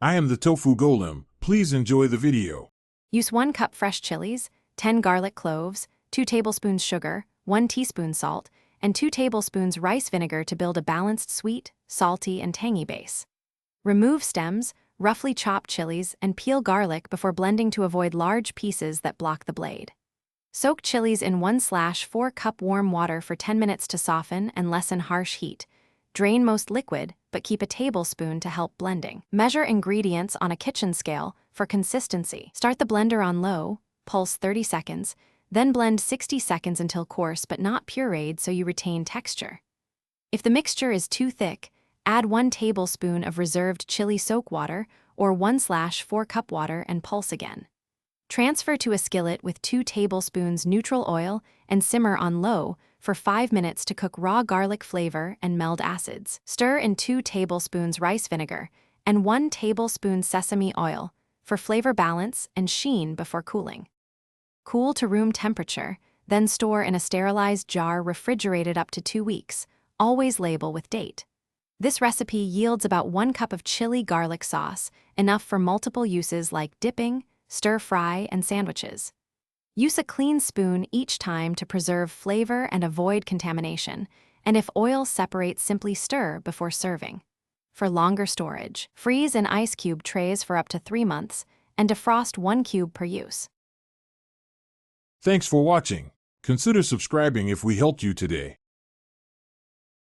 I am the tofu golem. Please enjoy the video. Use 1 cup fresh chilies, 10 garlic cloves, 2 tablespoons sugar, 1 teaspoon salt, and 2 tablespoons rice vinegar to build a balanced sweet, salty, and tangy base. Remove stems, roughly chop chilies, and peel garlic before blending to avoid large pieces that block the blade. Soak chilies in 1/4 cup warm water for 10 minutes to soften and lessen harsh heat. Drain most liquid, but keep a tablespoon to help blending. Measure ingredients on a kitchen scale for consistency. Start the blender on low, pulse 30 seconds, then blend 60 seconds until coarse but not pureed so you retain texture. If the mixture is too thick, add 1 tablespoon of reserved chili soak water or 1/4 cup water and pulse again. Transfer to a skillet with 2 tablespoons neutral oil and simmer on low for 5 minutes to cook raw garlic flavor and meld acids. Stir in 2 tablespoons rice vinegar and 1 tablespoon sesame oil for flavor balance and sheen before cooling. Cool to room temperature, then store in a sterilized jar refrigerated up to 2 weeks. Always label with date. This recipe yields about 1 cup of chili garlic sauce, enough for multiple uses like dipping, stir-fry, and sandwiches. Use a clean spoon each time to preserve flavor and avoid contamination, and if oil separates, simply stir before serving. For longer storage, freeze in ice cube trays for up to 3 months, and defrost 1 cube per use. Thanks for watching. Consider subscribing if we helped you today.